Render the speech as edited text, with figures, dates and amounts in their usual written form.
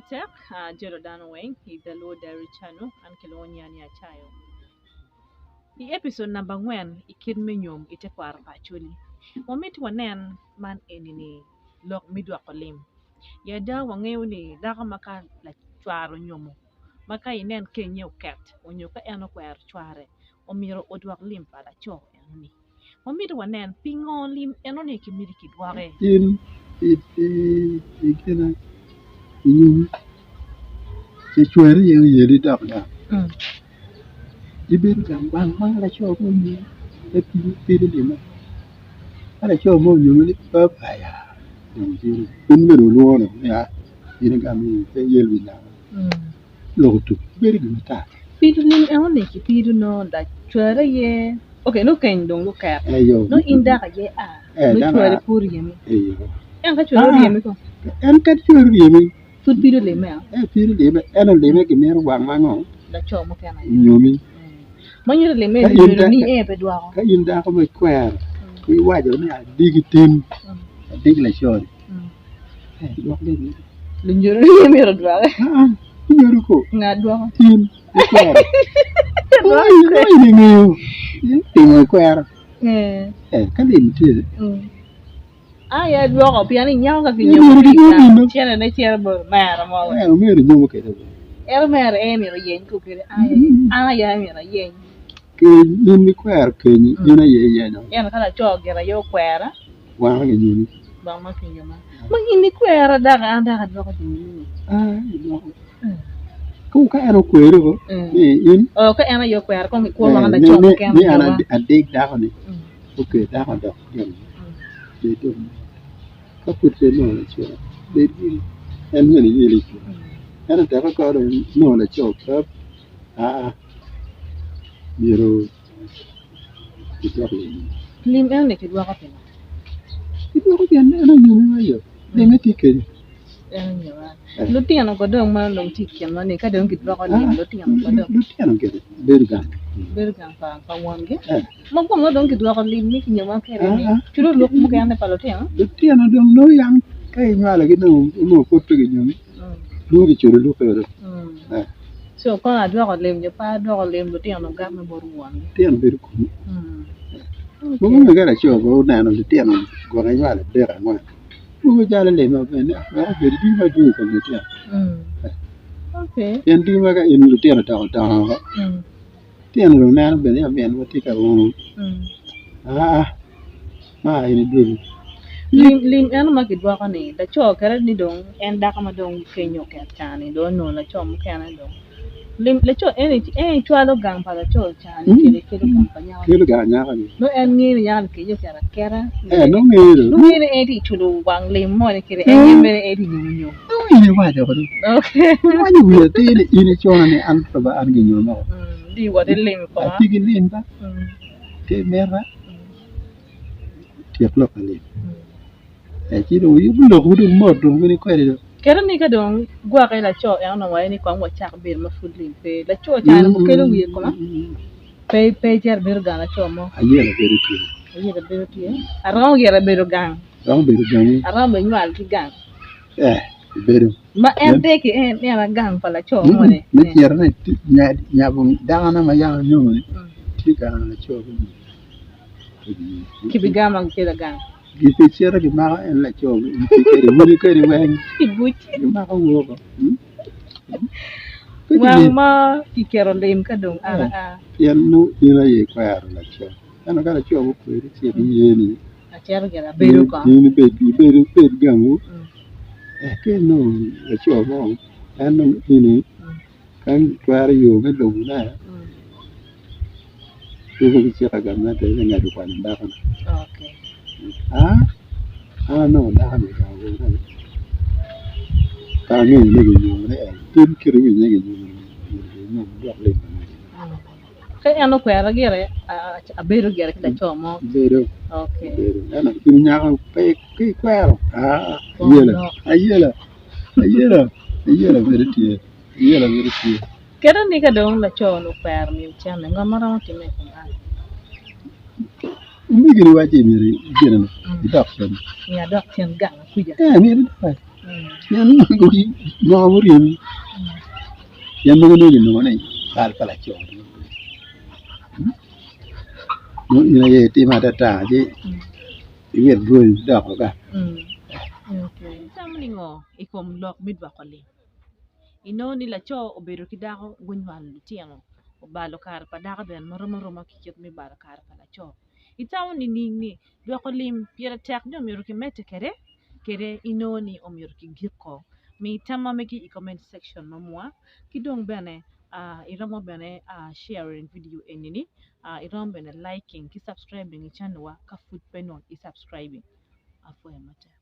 Tek, Jero Danway, he the low Diary channel, and Kelonian Yachayo. The episode number one, a kid minium, it a quar actually. One meet one man any lock midwapalim. Yada wangeuni, Dagamaka like Chuaro Nyomo. Maka inen Kenya cat, when you can quare chuare, or miro odwak limpa la cho and me. One meet one ping on lim and on a communicate ware. In it can you swear you did up now. You been come one like your moon, if you feed him. I like your moon, you will up. In middle one, yeah, you didn't come in, say you now. Low to very good attack. Peter Lim only Peter no that Chuara ye. Okay, no kind don't look at. No in that ye are. No Chuara poor yemi. And got your yemi. And catch your yemi. Food Peter Lim, Peter Lim, and they make a mere one man. The chomokana. You mean? When you limit, you need a bedwell. In that of a square, we wide on a dig it in, a dig like short. Lingerie mirror drug. You're cool. Not dwell. In the square. Oh, you know, square. Come in too. I had draw up any young of you. Chen and a terrible man. I'm very new. Elmer Amy Yen cook it. I am a yen. In the square, can you know, Yan kind of jog get a yo quera. Wow, you Bama Kingama. But in the quera that and I had dropped in. Cook, I don't queer in. Okay, and your quera come on the job can a dig down it. Okay, down the they don't. I put the knowledge. They did. And many really. And I never got a knowledge of you Lim only could walk up in. It was again, they may take it. Luciano got down my long ticket money. I don't get rock on him. Luciano get it. Very gun. Very gun for one get. Mamma don't get rock on him, making your one carry. You don't look more than the Palotian. Luciano don't know young. Came out like no put together. Look at you, look at it. So, can I draw a limb? Your pa draw a limb, Luciano got me for one. They are very cool. We got a show go down on the piano, going out there and one. We got a limb of an very deep do from the piano. Okay. And do you in the piano down? Piano now, but they will take a room. In the Lim and market walk on it. The chalk currently don't and Dakamadong can your cat tani, don't know the chom canado. Lim lecho any child of gang for the church and kill company. No, and near Yankee, you can a cara. No, no, 80 to the one limb, Monica, and 80 you. Okay. Why do we attain in each one and for the arguing you know? Do you want a limb for a pig in Linda? Take Mera? Take locally. You know, you look good more than very quite. Kerenika dong gua kay la cho yang na wai ni kwang wa chak bir ma foodling pe la cho cha na kelo wi ko ma pe jar bir ga la cho mo Ayera very clear. ayera bir ti arang yera bir gang Don't be the arang be nyal ki gang better. ma en de ki en ya gang pa la cho mo ne Make your right, Yabon down on my young human. Take on the children. ki bi gamang ki la gang Give it here a mara and let you carry away. ki buch You make a walk. wa ma ki kero lim ka dong a No, you know, you quire like you. And I got a job with it. You a cher ga bir ko need baby, bed gun. I can't know that you're wrong. And no, you know, can quire you with the winner. You will check a gun that I had to find back. okay No, that is I mean, nigga, you kidding me, nigga. kay ano kwera gere a bir gere ki la cho mo Better. okay And I'm getting out pay quell. Yellow, very tear. Yellow, very tear. kera ni ka dong la cho no kwera mi chan nga marang ti me ko We can watch him, you know, deduction. ya dok chen gang ku ja Yeah, I mean, yan no wurin yan no ne no ne kar pala cho no ina ye ti ma ta ji iwe bro da ko ka Okay. Samlingo ikom lok midwa kali. Ino nila cho obedo kidako gunwan lutiang. Obalo kar pa daka ben maroma kikit mi balo kar pa la cho. Itaw ni ni dwa ko lim pira tek nyo miru ki mete kere ino ni omiru ki giko. Mi tama meki i comment section mamwa kidong bene iramo bene sharing video enini iramo bene liking ki subscribing channel wa ka food penon i subscribing afo mata.